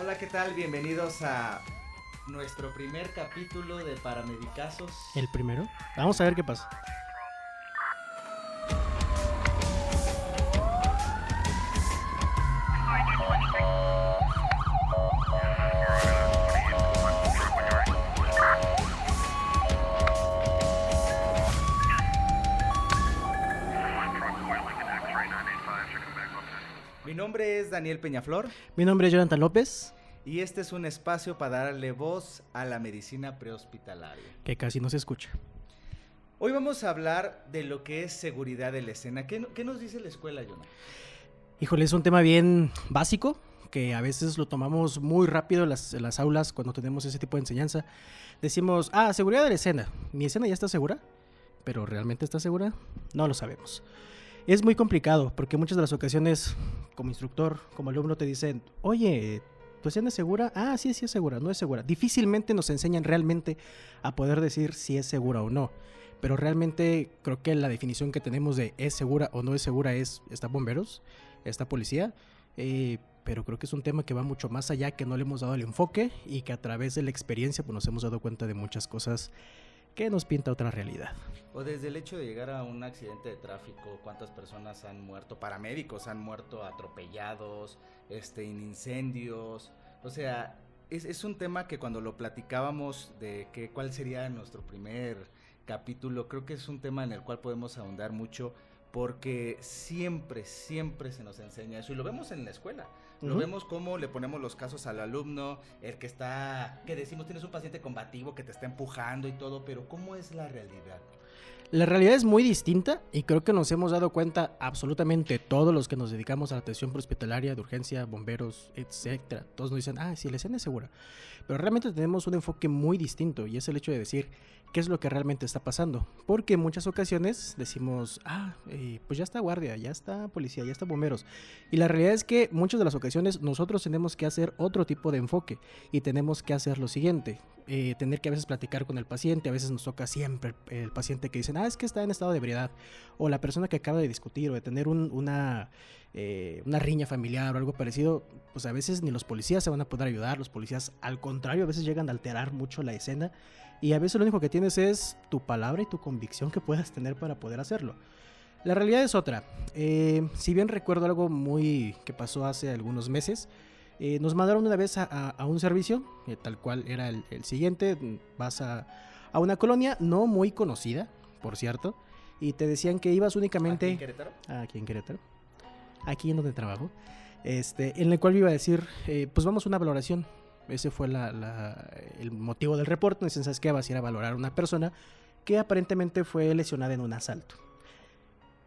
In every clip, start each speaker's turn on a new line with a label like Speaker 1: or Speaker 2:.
Speaker 1: Hola, ¿qué tal? Bienvenidos a nuestro primer capítulo de Paramedicazos.
Speaker 2: ¿El primero? Vamos a ver qué pasa.
Speaker 1: Mi nombre es Daniel Peñaflor
Speaker 2: Mi nombre es Jonathan López,
Speaker 1: y este es un espacio para darle voz a la medicina prehospitalaria.
Speaker 2: que casi no se escucha.
Speaker 1: Hoy vamos a hablar de lo que es seguridad de la escena. ¿Qué nos dice la escuela, Jonathan?
Speaker 2: Híjole, es un tema bien básico, que a veces lo tomamos muy rápido en las aulas cuando tenemos ese tipo de enseñanza. Decimos, seguridad de la escena. ¿Mi escena ya está segura? ¿Pero realmente está segura? No lo sabemos. Es muy complicado, porque muchas de las ocasiones, como instructor, como alumno, te dicen, oye, ¿tu escena es segura? Sí es segura, no es segura. Difícilmente nos enseñan realmente a poder decir si es segura o no. Pero realmente creo que la definición que tenemos de es segura o no es segura está bomberos, está policía, pero creo que es un tema que va mucho más allá, que no le hemos dado el enfoque y que a través de la experiencia pues, nos hemos dado cuenta de muchas cosas que nos pinta otra realidad.
Speaker 1: O desde el hecho de llegar a un accidente de tráfico, cuántas personas han muerto, paramédicos han muerto atropellados, en incendios. O sea, es un tema que cuando lo platicábamos de cuál sería nuestro primer capítulo, creo que es un tema en el cual podemos ahondar mucho, porque siempre se nos enseña eso y lo vemos en la escuela. Lo vemos como le ponemos los casos al alumno, que decimos tienes un paciente combativo que te está empujando y todo, pero ¿cómo es la realidad?
Speaker 2: La realidad es muy distinta y creo que nos hemos dado cuenta absolutamente todos los que nos dedicamos a la atención prehospitalaria, de urgencia, bomberos, etcétera. Todos nos dicen, sí, la escena es segura. Pero realmente tenemos un enfoque muy distinto y es el hecho de decir qué es lo que realmente está pasando. Porque en muchas ocasiones decimos, pues ya está guardia, ya está policía, ya está bomberos. Y la realidad es que muchas de las ocasiones nosotros tenemos que hacer otro tipo de enfoque y tenemos que hacer lo siguiente. Tener que a veces platicar con el paciente, a veces nos toca siempre el paciente que dicen, es que está en estado de ebriedad, o la persona que acaba de discutir o de tener una riña familiar o algo parecido, pues a veces ni los policías se van a poder ayudar, los policías al contrario a veces llegan a alterar mucho la escena y a veces lo único que tienes es tu palabra y tu convicción que puedas tener para poder hacerlo. La realidad es otra. Si bien recuerdo algo muy que pasó hace algunos meses, nos mandaron una vez a un servicio, tal cual era el siguiente. Vas a una colonia no muy conocida, por cierto, y te decían que ibas únicamente...
Speaker 1: ¿Aquí en Querétaro?
Speaker 2: Aquí en Querétaro. Aquí en donde trabajo. En el cual iba a decir, pues vamos a una valoración. Ese fue el motivo del reporte. Dicen, ¿sabes qué? Vas a ir a valorar a una persona que aparentemente fue lesionada en un asalto.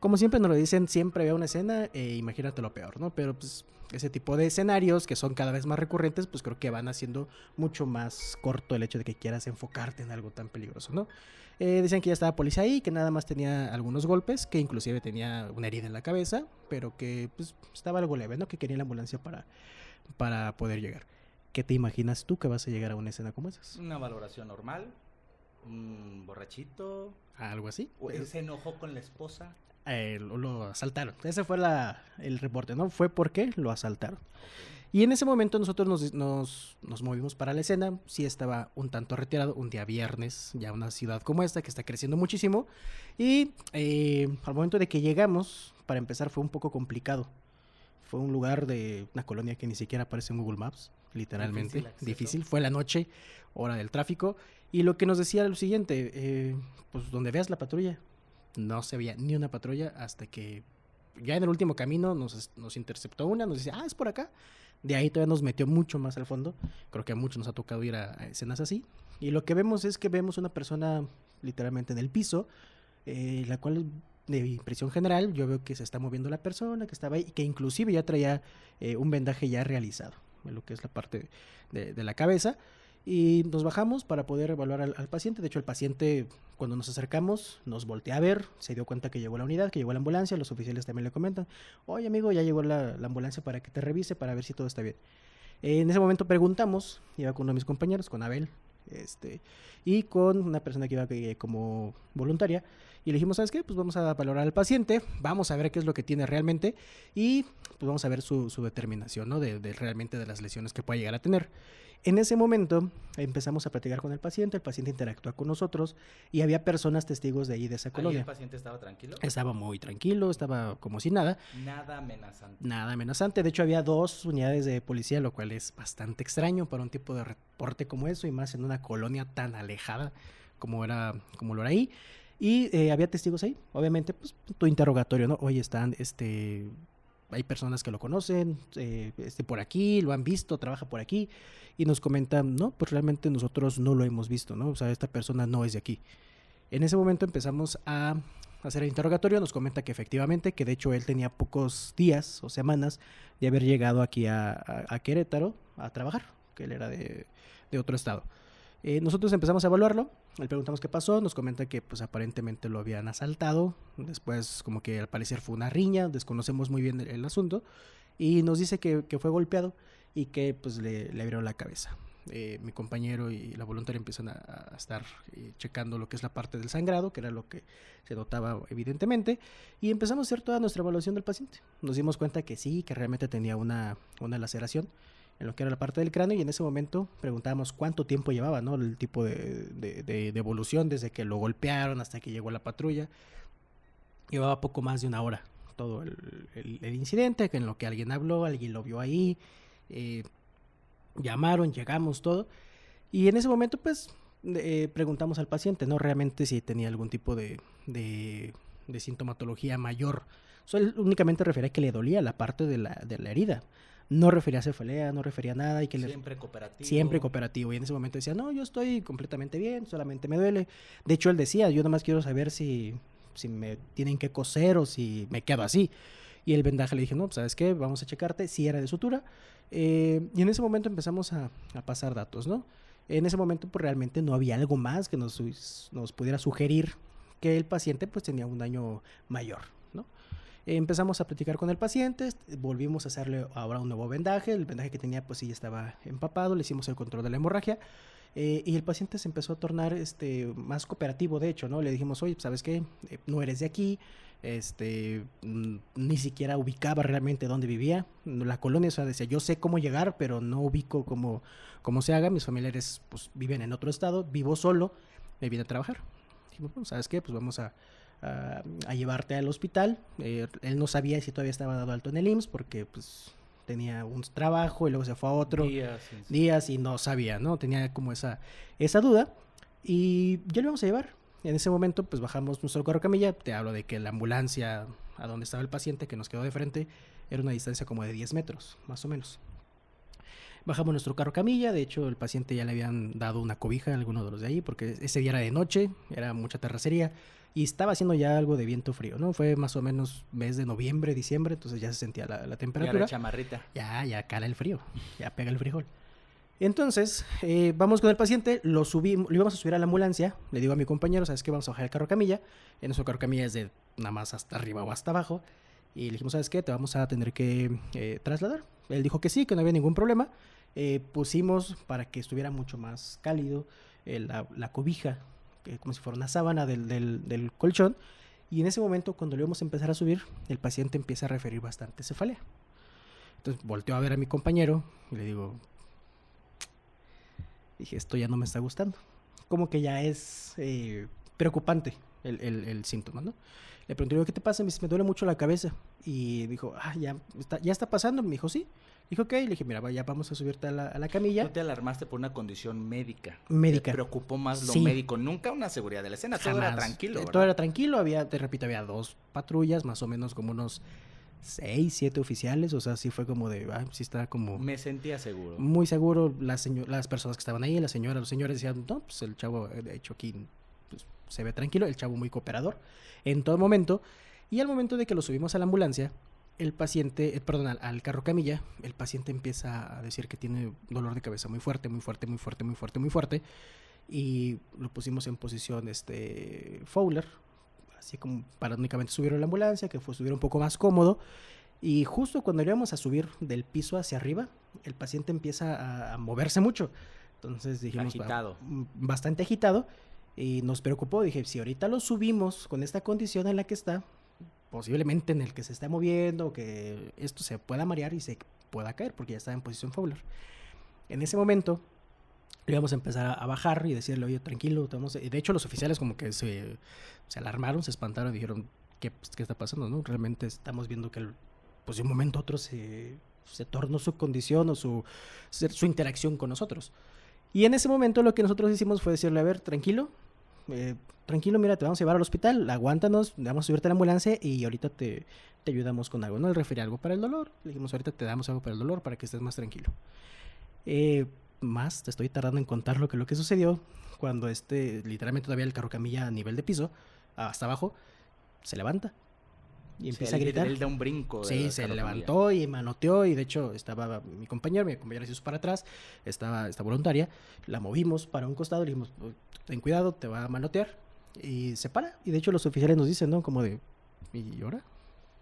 Speaker 2: Como siempre nos lo dicen, siempre veo una escena, imagínate lo peor, ¿no? Pero pues ese tipo de escenarios que son cada vez más recurrentes, pues creo que van haciendo mucho más corto el hecho de que quieras enfocarte en algo tan peligroso, ¿no? Decían que ya estaba policía ahí, que nada más tenía algunos golpes, que inclusive tenía una herida en la cabeza, pero que pues estaba algo leve, ¿no? Que quería la ambulancia para poder llegar. ¿Qué te imaginas tú que vas a llegar a una escena como esas?
Speaker 1: Una valoración normal, un borrachito.
Speaker 2: ¿Algo así?
Speaker 1: ¿Se enojó con la esposa?
Speaker 2: Lo asaltaron. Ese fue el reporte, ¿no? Fue porque lo asaltaron.
Speaker 1: Okay.
Speaker 2: Y en ese momento nosotros nos movimos para la escena. Sí estaba un tanto retirado, un día viernes, ya una ciudad como esta que está creciendo muchísimo. Y al momento de que llegamos, para empezar fue un poco complicado. Fue un lugar de una colonia que ni siquiera aparece en Google Maps, literalmente. Difícil. Fue la noche, hora del tráfico. Y lo que nos decía era lo siguiente, pues donde veas la patrulla. No se veía ni una patrulla hasta que ya en el último camino nos interceptó una, nos dice, es por acá. De ahí todavía nos metió mucho más al fondo. Creo que a muchos nos ha tocado ir a escenas así. Y lo que vemos es que vemos una persona literalmente en el piso, la cual de impresión general yo veo que se está moviendo la persona que estaba ahí y que inclusive ya traía un vendaje ya realizado en lo que es la parte de la cabeza. Y nos bajamos para poder evaluar al paciente. De hecho, el paciente, cuando nos acercamos, nos voltea a ver, se dio cuenta que llegó la unidad, que llegó la ambulancia. Los oficiales también le comentan, oye amigo, ya llegó la ambulancia para que te revise, para ver si todo está bien. En ese momento preguntamos, iba con uno de mis compañeros, con Abel, y con una persona que iba como voluntaria, Y le dijimos, ¿sabes qué? Pues vamos a valorar al paciente, vamos a ver qué es lo que tiene realmente y pues vamos a ver su determinación, ¿no? De realmente de las lesiones que pueda llegar a tener. En ese momento empezamos a platicar con el paciente interactúa con nosotros y había personas testigos de ahí, de esa colonia.
Speaker 1: ¿El paciente estaba tranquilo?
Speaker 2: Estaba muy tranquilo, estaba como si nada.
Speaker 1: Nada amenazante.
Speaker 2: Nada amenazante. De hecho, había 2 unidades de policía, lo cual es bastante extraño para un tipo de reporte como eso y más en una colonia tan alejada como lo era ahí. Y había testigos ahí, obviamente, pues tu interrogatorio, ¿no? Oye, hay personas que lo conocen, por aquí, lo han visto, trabaja por aquí, y nos comentan, no, pues realmente nosotros no lo hemos visto, ¿no? O sea, esta persona no es de aquí. En ese momento empezamos a hacer el interrogatorio, nos comenta que efectivamente, que de hecho él tenía pocos días o semanas de haber llegado aquí a Querétaro a trabajar, que él era de otro estado. Nosotros empezamos a evaluarlo, le preguntamos qué pasó, nos comenta que pues aparentemente lo habían asaltado, después como que al parecer fue una riña, desconocemos muy bien el asunto, y nos dice que fue golpeado y que pues le abrieron la cabeza. Mi compañero y la voluntaria empiezan a estar checando lo que es la parte del sangrado, que era lo que se notaba evidentemente, y empezamos a hacer toda nuestra evaluación del paciente. Nos dimos cuenta que sí, que realmente tenía una laceración en lo que era la parte del cráneo, y en ese momento preguntábamos cuánto tiempo llevaba, ¿no? El tipo de evolución desde que lo golpearon hasta que llegó la patrulla. Llevaba poco más de 1 hora todo el incidente, que en lo que alguien habló, alguien lo vio ahí, llamaron, llegamos, todo. Y en ese momento, pues, preguntamos al paciente, ¿no? Realmente si tenía algún tipo de sintomatología mayor. Él únicamente refería que le dolía la parte de la herida. No refería a cefalea, no refería a nada. Y que
Speaker 1: siempre cooperativo.
Speaker 2: Siempre cooperativo. Y en ese momento decía, no, yo estoy completamente bien, solamente me duele. De hecho, él decía, yo nada más quiero saber si me tienen que coser o si me quedo así. Y el vendaje le dije, no, pues, ¿sabes qué? Vamos a checarte si era de sutura. Y en ese momento empezamos a pasar datos, ¿no? En ese momento, pues, realmente no había algo más que nos pudiera sugerir que el paciente, pues, tenía un daño mayor, ¿no? Empezamos a platicar con el paciente, volvimos a hacerle ahora un nuevo vendaje. El vendaje que tenía, pues, sí, ya estaba empapado. Le hicimos el control de la hemorragia. Y el paciente se empezó a tornar más cooperativo, de hecho, ¿no? Le dijimos, oye, ¿sabes qué? No eres de aquí. Ni siquiera ubicaba realmente dónde vivía. La colonia, o sea, decía, yo sé cómo llegar, pero no ubico cómo se haga. Mis familiares, pues, viven en otro estado, vivo solo, me vine a trabajar. Dijimos, bueno, ¿sabes qué? Pues vamos a llevarte al hospital. Él no sabía si todavía estaba dado alto en el IMSS porque, pues, tenía un trabajo y luego se fue a otro días y no sabía, ¿no? Tenía como esa duda y ya lo íbamos a llevar. En ese momento, pues, bajamos nuestro carro camilla. Te hablo de que la ambulancia a donde estaba el paciente, que nos quedó de frente, era una distancia como de 10 metros, más o menos. Bajamos nuestro carro camilla. De hecho, el paciente ya le habían dado una cobija a alguno de los de ahí, porque ese día era de noche, era mucha terracería y estaba haciendo ya algo de viento frío, ¿no? Fue más o menos mes de noviembre, diciembre, entonces ya se sentía la temperatura.
Speaker 1: Ya la chamarrita.
Speaker 2: Ya cala el frío, ya pega el frijol. Entonces, vamos con el paciente, lo íbamos a subir a la ambulancia. Le digo a mi compañero, ¿sabes qué? Vamos a bajar el carro camilla. En nuestro carro camilla es de nada más hasta arriba o hasta abajo. Y le dijimos, ¿sabes qué? Te vamos a tener que trasladar. Él dijo que sí, que no había ningún problema. Pusimos para que estuviera mucho más cálido la cobija, como si fuera una sábana del colchón. Y en ese momento, cuando le íbamos a empezar a subir, el paciente empieza a referir bastante cefalea. Entonces volteó a ver a mi compañero y le digo, dije, esto ya no me está gustando. Como que ya es preocupante el síntoma, ¿no? Le pregunté, ¿qué te pasa? Me dice, me duele mucho la cabeza. Y dijo, ya está pasando. Me dijo, sí. Dijo, ok. Le dije, mira, ya vamos a subirte a la camilla.
Speaker 1: ¿No te alarmaste por una condición médica?
Speaker 2: Médica.
Speaker 1: ¿Te preocupó más lo médico? Nunca una seguridad de la escena. Jamás. Todo era tranquilo, ¿verdad?
Speaker 2: Todo era tranquilo. Te repito, había 2 patrullas, más o menos como unos 6, 7 oficiales. O sea, sí fue como de, sí está como...
Speaker 1: Me sentía seguro.
Speaker 2: Muy seguro. Las personas que estaban ahí, la señora, los señores decían, no, pues el chavo, de hecho, aquí pues, se ve tranquilo. El chavo muy cooperador en todo momento. Y al momento de que lo subimos a la ambulancia, el paciente, al carro camilla, el paciente empieza a decir que tiene dolor de cabeza muy fuerte, muy fuerte, muy fuerte, muy fuerte, muy fuerte. Y lo pusimos en posición Fowler, así como para únicamente subir a la ambulancia, que estuviera un poco más cómodo. Y justo cuando íbamos a subir del piso hacia arriba, el paciente empieza a moverse mucho. Entonces dijimos,
Speaker 1: agitado.
Speaker 2: Bastante agitado. Y nos preocupó, dije, si ahorita lo subimos con esta condición en la que está, posiblemente en el que se está moviendo, que esto se pueda marear y se pueda caer, porque ya está en posición fowler. En ese momento, le íbamos a empezar a bajar y decirle, oye, tranquilo, y de hecho los oficiales como que se alarmaron, se espantaron, dijeron, ¿qué está pasando? ¿No? Realmente estamos viendo que pues de un momento a otro se tornó su condición o su interacción con nosotros. Y en ese momento lo que nosotros hicimos fue decirle, a ver, tranquilo, mira, te vamos a llevar al hospital, aguántanos, vamos a subirte a la ambulancia y ahorita te ayudamos con algo, ¿no? Le refería algo para el dolor, le dijimos, ahorita te damos algo para el dolor para que estés más tranquilo. Más te estoy tardando en contar lo que sucedió cuando literalmente todavía el carro camilla a nivel de piso, hasta abajo, se levanta y empieza a gritar.
Speaker 1: Él da un brinco.
Speaker 2: Sí, se levantó y manoteó y de hecho estaba mi compañera se hizo para atrás, estaba esta voluntaria, la movimos para un costado, le dijimos, ten cuidado, te va a manotear y se para. Y de hecho los oficiales nos dicen, ¿no? Como de, ¿y ahora?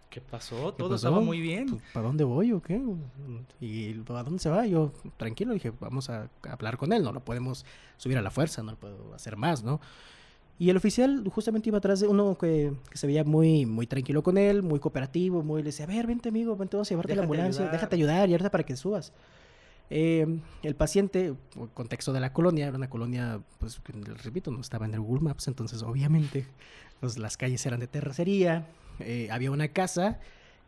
Speaker 1: ¿Qué pasó? Todo estaba muy bien.
Speaker 2: ¿Para dónde voy o qué? ¿Y a dónde se va? Yo, tranquilo, dije, vamos a hablar con él, no lo podemos subir a la fuerza, no lo puedo hacer más, ¿no? Y el oficial justamente iba atrás de uno que se veía muy, muy tranquilo con él, muy cooperativo, le decía, a ver, vente amigo, vente, vamos a llevarte a la ambulancia, déjate ayudar y ahorita para que subas. El paciente, contexto de la colonia, era una colonia, pues, repito, no estaba en el Google Maps, entonces obviamente pues, las calles eran de terracería, había una casa,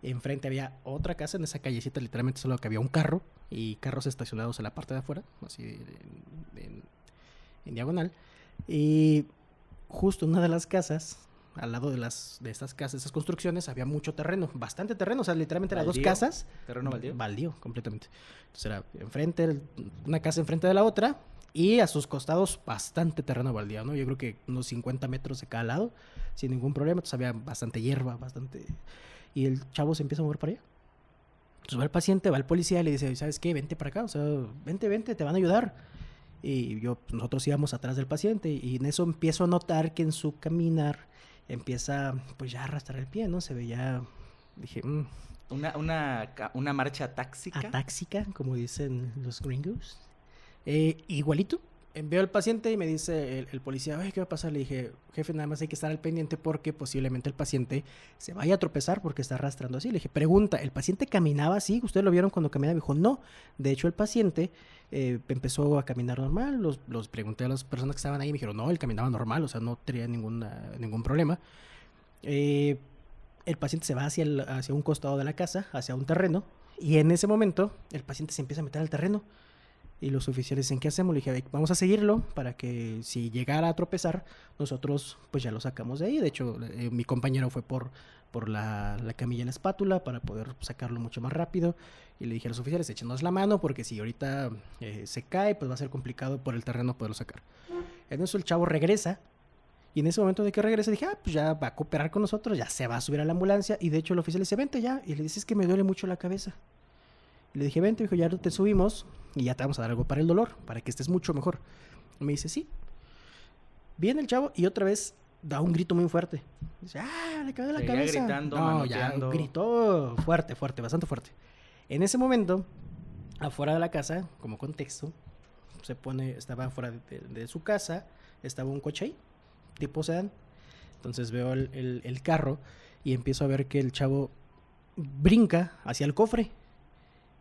Speaker 2: enfrente había otra casa, en esa callecita literalmente solo que había un carro y carros estacionados en la parte de afuera, así en diagonal, y justo en una de las casas, al lado de estas casas, estas construcciones, había mucho terreno, bastante terreno, o sea, literalmente eran dos casas.
Speaker 1: ¿Terreno baldío?
Speaker 2: Baldío, completamente. Entonces era una casa enfrente de la otra y a sus costados bastante terreno baldío, ¿no? Yo creo que unos 50 metros de cada lado, sin ningún problema. Entonces había bastante hierba, y el chavo se empieza a mover para allá. Entonces va el paciente, va el policía y le dice, ¿sabes qué? Vente para acá, o sea, vente, te van a ayudar. Y nosotros íbamos atrás del paciente y en eso empiezo a notar que en su caminar empieza pues ya a arrastrar el pie, ¿no? Se veía, dije,
Speaker 1: una marcha táxica.
Speaker 2: Atáxica, como dicen los gringos. Igualito. Veo al paciente y me dice el policía, ¿qué va a pasar? Le dije, jefe, nada más hay que estar al pendiente porque posiblemente el paciente se vaya a tropezar porque está arrastrando así. Le dije, pregunta, ¿el paciente caminaba así? ¿Ustedes lo vieron cuando caminaba? Me dijo, no. De hecho, el paciente empezó a caminar normal. Los pregunté a las personas que estaban ahí y me dijeron, no, él caminaba normal, o sea, no tenía ningún problema. El paciente se va hacia un costado de la casa, hacia un terreno, y en ese momento el paciente se empieza a meter al terreno. Y los oficiales dicen, ¿qué hacemos? Le dije, vamos a seguirlo para que si llegara a tropezar, nosotros pues ya lo sacamos de ahí. De hecho, mi compañero fue por la camilla y la espátula para poder sacarlo mucho más rápido. Y le dije a los oficiales, échenos la mano porque si ahorita se cae, pues va a ser complicado por el terreno poderlo sacar. En eso el chavo regresa. Y en ese momento de que regrese dije, pues ya va a cooperar con nosotros, ya se va a subir a la ambulancia. Y de hecho el oficial le dice, vente ya. Y le dice, es que me duele mucho la cabeza. Le dije, vente, dijo, ya te subimos y ya te vamos a dar algo para el dolor, para que estés mucho mejor. Y me dice, sí. Viene el chavo y otra vez da un grito muy fuerte. Dice, le cayó la cabeza.
Speaker 1: Gritando,
Speaker 2: no, ya gritó fuerte, bastante fuerte. En ese momento, afuera de la casa, como contexto, estaba afuera de su casa, estaba un coche ahí, tipo sedán. Entonces veo el carro y empiezo a ver que el chavo brinca hacia el cofre.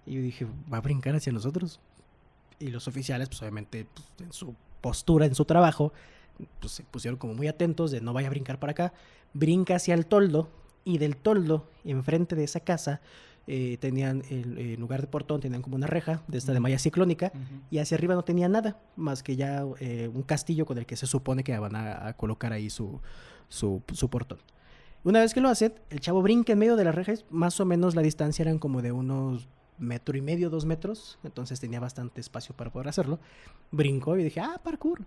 Speaker 2: Y yo dije, ¿va a brincar hacia nosotros? Y los oficiales, pues obviamente, pues, en su postura, en su trabajo, pues se pusieron como muy atentos de no vaya a brincar para acá. Brinca hacia el toldo y del toldo, enfrente de esa casa, tenían, en lugar de portón, tenían como una reja de esta de malla ciclónica, y hacia arriba no tenía nada, más que ya un castillo con el que se supone que van a colocar ahí su portón. Una vez que lo hacen, el chavo brinca en medio de las rejas, más o menos la distancia eran como de unos 1.5 metros, 2 metros, entonces tenía bastante espacio para poder hacerlo. Brincó y dije, parkour,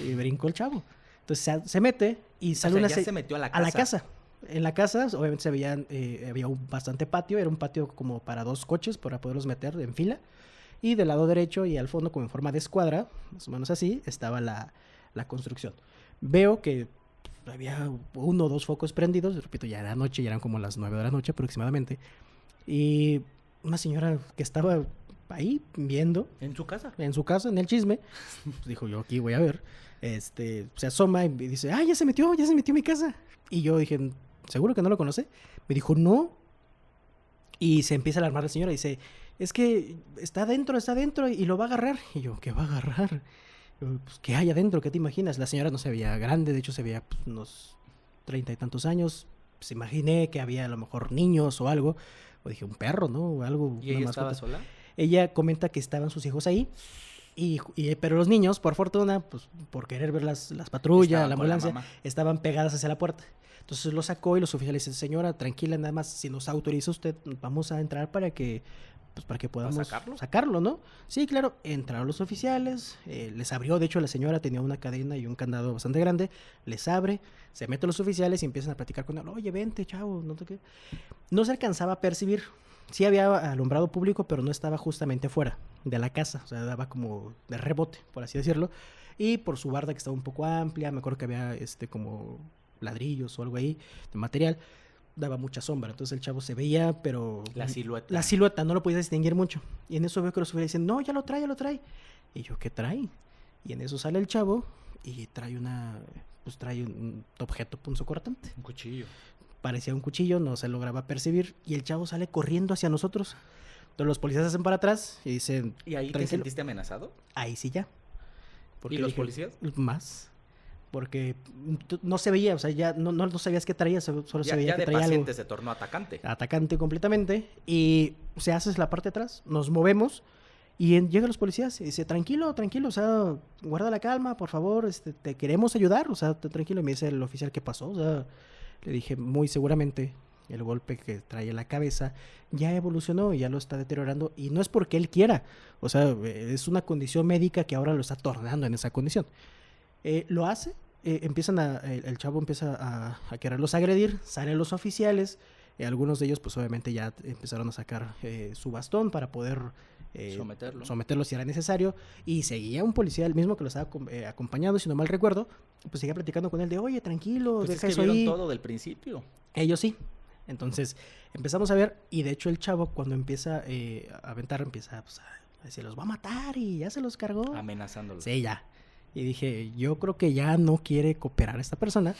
Speaker 2: y brincó el chavo. Entonces se mete y sale
Speaker 1: se metió a la casa.
Speaker 2: En la casa, obviamente se veían, había bastante patio, era un patio como para 2 coches para poderlos meter en fila. Y del lado derecho y al fondo, como en forma de escuadra, más o menos así, estaba la construcción. Veo que había 1 o 2 focos prendidos, repito, ya era noche, ya eran como las 9 de la noche aproximadamente. Y una señora que estaba ahí viendo.
Speaker 1: ¿En su casa?
Speaker 2: En su casa, en el chisme. Pues dijo, yo aquí voy a ver. Se asoma y me dice, ya se metió a mi casa. Y yo dije, ¿seguro que no lo conoce? Me dijo, no. Y se empieza a alarmar la señora y dice, es que está adentro y lo va a agarrar. Y yo, ¿qué va a agarrar? Yo, pues, ¿qué hay adentro? ¿Qué te imaginas? La señora no se veía grande, de hecho se veía pues, unos 30 y tantos años. Pues imaginé que había a lo mejor niños o algo. O dije, un perro, ¿no? O algo.
Speaker 1: ¿Y ella estaba sola?
Speaker 2: Ella comenta que estaban sus hijos ahí. Pero los niños, por fortuna, pues por querer ver las patrullas, la ambulancia, estaban pegadas hacia la puerta. Entonces lo sacó y los oficiales dicen, señora, tranquila, nada más, si nos autoriza usted, vamos a entrar para que podamos sacarlo, ¿no? Sí, claro, entraron los oficiales, les abrió, de hecho la señora tenía una cadena y un candado bastante grande, les abre, se meten los oficiales y empiezan a platicar con él, oye, vente, chavo, no sé qué. No se alcanzaba a percibir, sí había alumbrado público, pero no estaba justamente fuera de la casa, o sea, daba como de rebote, por así decirlo, y por su barda que estaba un poco amplia, me acuerdo que había como ladrillos o algo ahí de material, daba mucha sombra, entonces el chavo se veía, pero la silueta no lo podías distinguir mucho, y en eso veo que los oficiales dicen, no, ya lo trae, y yo, ¿qué trae? Y en eso sale el chavo y trae un objeto punzocortante,
Speaker 1: un cuchillo,
Speaker 2: parecía un cuchillo, no se lograba percibir, y el chavo sale corriendo hacia nosotros. Entonces los policías se hacen para atrás y dicen...
Speaker 1: ¿Y ahí te sentiste amenazado?
Speaker 2: Ahí sí ya.
Speaker 1: ¿Y los policías?
Speaker 2: Más. Porque no se veía, o sea, ya no sabías qué traía, solo se veía que traía algo.
Speaker 1: Ya de paciente se tornó atacante.
Speaker 2: Atacante completamente. Y se hace la parte de atrás, nos movemos y llegan los policías y dice, tranquilo, o sea, guarda la calma, por favor, te queremos ayudar, o sea, tranquilo. Y me dice el oficial, ¿qué pasó? O sea, le dije, muy seguramente el golpe que trae en la cabeza ya evolucionó y ya lo está deteriorando, y no es porque él quiera, o sea, es una condición médica que ahora lo está tornando en esa condición. Lo hace, el chavo empieza a quererlos agredir, salen los oficiales, algunos de ellos pues obviamente ya empezaron a sacar su bastón para poder someterlo si era necesario, y seguía un policía, el mismo que lo estaba acompañando, si no mal recuerdo, pues seguía platicando con él de, oye, tranquilo,
Speaker 1: pues
Speaker 2: deja
Speaker 1: es que
Speaker 2: eso
Speaker 1: vieron
Speaker 2: ahí.
Speaker 1: Todo del principio.
Speaker 2: Ellos sí. Entonces empezamos a ver, y de hecho el chavo cuando empieza a aventar, empieza pues, a decir, los va a matar, y ya se los cargó.
Speaker 1: Amenazándolos.
Speaker 2: Sí, ya. Y dije, yo creo que ya no quiere cooperar esta persona.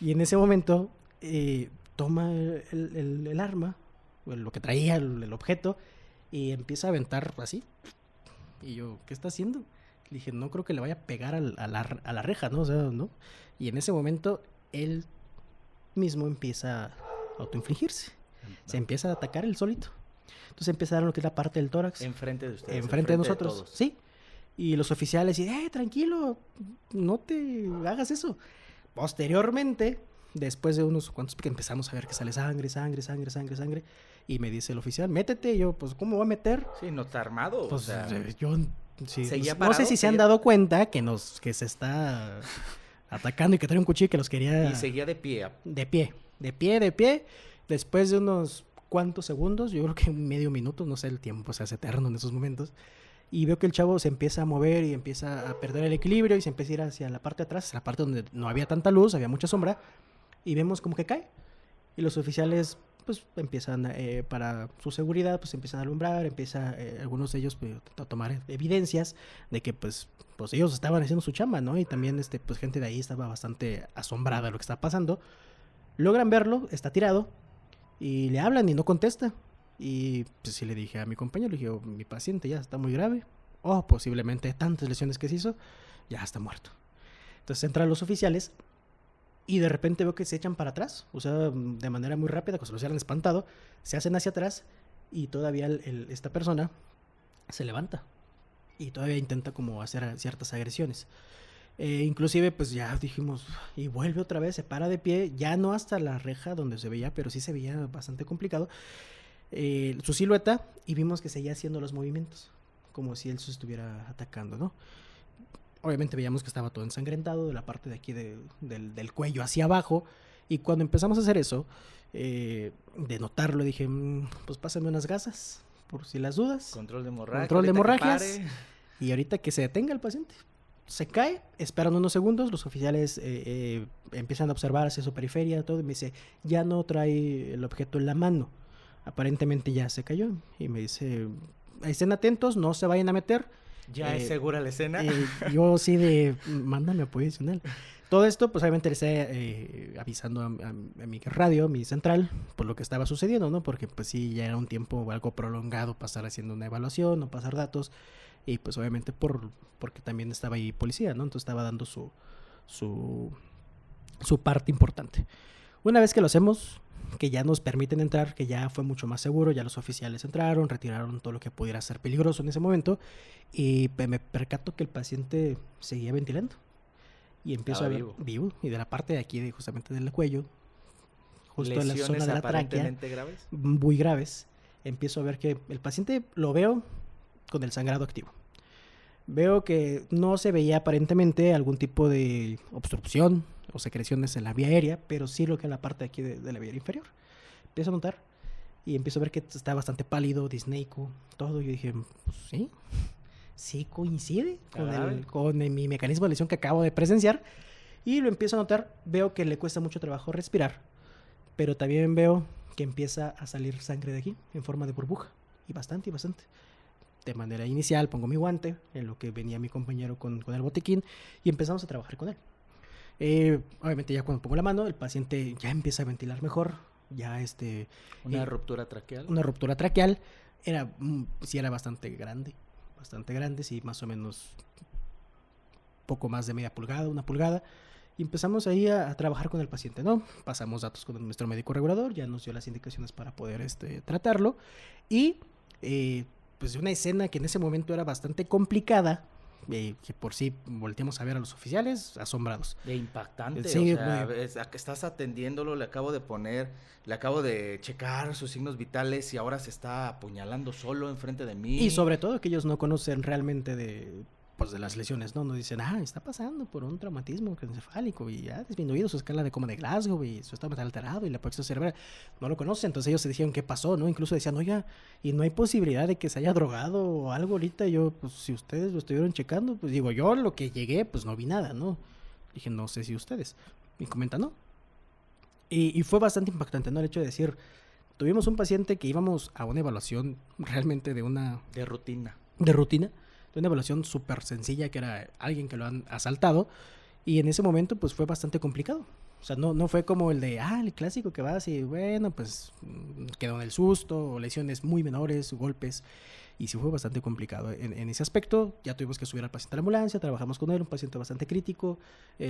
Speaker 2: Y en ese momento toma el arma, lo que traía, el objeto, y empieza a aventar así. Y yo, ¿qué está haciendo? Le dije, no creo que le vaya a pegar a la reja, ¿no? O sea, ¿no? Y en ese momento él mismo empieza a autoinfligirse. Se empieza a atacar él solito. Entonces empezaron lo que es la parte del tórax.
Speaker 1: Enfrente de ustedes.
Speaker 2: Enfrente de nosotros. Sí. Y los oficiales dicen, tranquilo, no te hagas eso. Posteriormente, después de unos cuantos, que empezamos a ver que sale sangre. Y me dice el oficial, métete. Y yo, pues, ¿cómo voy a meter?
Speaker 1: Sí, no está armado.
Speaker 2: Pues,
Speaker 1: o sea,
Speaker 2: yo... Sí,
Speaker 1: no
Speaker 2: sé si se han dado cuenta que se está atacando y que trae un cuchillo que los quería...
Speaker 1: Y seguía de pie.
Speaker 2: De pie. Después de unos cuantos segundos, yo creo que medio minuto, no sé, el tiempo se hace eterno en esos momentos. Y veo que el chavo se empieza a mover y empieza a perder el equilibrio y se empieza a ir hacia la parte de atrás, la parte donde no había tanta luz, había mucha sombra. Y vemos como que cae. Y los oficiales, pues, empiezan, para su seguridad, pues, empiezan a alumbrar, algunos de ellos pues, a tomar evidencias de que, pues ellos estaban haciendo su chamba, ¿no? Y también, pues, gente de ahí estaba bastante asombrada de lo que estaba pasando. Logran verlo, está tirado, y le hablan y no contesta. Y pues sí le dije a mi compañero, le dije, mi paciente ya está muy grave, posiblemente tantas lesiones que se hizo, ya está muerto. Entonces entran los oficiales y de repente veo que se echan para atrás, o sea, de manera muy rápida, como si los hubieran espantado, se hacen hacia atrás y todavía esta persona se levanta y todavía intenta como hacer ciertas agresiones. Inclusive pues ya dijimos, y vuelve otra vez, se para de pie, ya no hasta la reja donde se veía, pero sí se veía bastante complicado. Su silueta, y vimos que seguía haciendo los movimientos como si él se estuviera atacando, ¿no? Obviamente veíamos que estaba todo ensangrentado de la parte de aquí del cuello hacia abajo, y cuando empezamos a hacer eso, de notarlo, dije, pues pásame unas gasas por si las dudas.
Speaker 1: Control de
Speaker 2: hemorragias, y ahorita que se detenga el paciente. Se cae, esperan unos segundos, los oficiales empiezan a observar hacia su periferia, todo, y me dice, ya no trae el objeto en la mano. Aparentemente ya se cayó. Y me dice, estén atentos, no se vayan a meter.
Speaker 1: ¿Ya es segura la escena?
Speaker 2: Yo sí mándame apoyo adicional. Todo esto, pues obviamente le está avisando a mi radio, mi central, por lo que estaba sucediendo, ¿no? Porque pues sí, ya era un tiempo algo prolongado pasar haciendo una evaluación, no pasar datos, y pues obviamente porque también estaba ahí policía, ¿no? Entonces estaba dando su parte importante. Una vez que lo hacemos, que ya nos permiten entrar, que ya fue mucho más seguro, ya los oficiales entraron, retiraron todo lo que pudiera ser peligroso en ese momento, y me percato que el paciente seguía ventilando. Y empiezo a ver vivo, y de la parte de aquí, justamente del cuello, justo en la zona de la tráquea,
Speaker 1: graves?
Speaker 2: muy graves, empiezo a ver que el paciente lo veo con el sangrado activo. Veo que no se veía aparentemente algún tipo de obstrucción o secreciones en la vía aérea, pero sí lo que en la parte de aquí de la vía inferior. Empiezo a notar y empiezo a ver que está bastante pálido, disneico, todo. Yo dije, pues sí coincide con mi mecanismo de lesión que acabo de presenciar. Y lo empiezo a notar, veo que le cuesta mucho trabajo respirar, pero también veo que empieza a salir sangre de aquí en forma de burbuja, y bastante. De manera inicial pongo mi guante, en lo que venía mi compañero con el botiquín, y empezamos a trabajar con él. Obviamente ya cuando pongo la mano, el paciente ya empieza a ventilar mejor, ya
Speaker 1: ¿Una ruptura traqueal?
Speaker 2: Una ruptura traqueal, sí era bastante grande, sí, más o menos poco más de media pulgada, 1 pulgada, y empezamos ahí a trabajar con el paciente, ¿no? Pasamos datos con nuestro médico regulador, ya nos dio las indicaciones para poder tratarlo, y pues una escena que en ese momento era bastante complicada, que por sí volteamos a ver a los oficiales asombrados.
Speaker 1: De impactante,
Speaker 2: sí,
Speaker 1: o sea, estás atendiéndolo, le acabo de checar sus signos vitales y ahora se está apuñalando solo enfrente de mí.
Speaker 2: Y sobre todo que ellos no conocen realmente de las lesiones, ¿no? Nos dicen, está pasando por un traumatismo encefálico y ha disminuido su escala de coma de Glasgow y su estado mental alterado y la apoxia cerebral. No lo conocen, entonces ellos se dijeron qué pasó, ¿no? Incluso decían, oiga, y no hay posibilidad de que se haya drogado o algo ahorita. Y yo, pues si ustedes lo estuvieron checando, pues digo, yo lo que llegué, pues no vi nada, ¿no? Dije, no sé si ustedes. Y comentan, no. Y fue bastante impactante, ¿no? El hecho de decir, tuvimos un paciente que íbamos a una evaluación realmente de rutina, de una evaluación súper sencilla, que era alguien que lo han asaltado, y en ese momento pues fue bastante complicado. O sea, no fue como el de, el clásico que vas y bueno, pues quedó en el susto, o lesiones muy menores, golpes, y sí fue bastante complicado. En ese aspecto ya tuvimos que subir al paciente a la ambulancia, trabajamos con él, un paciente bastante crítico.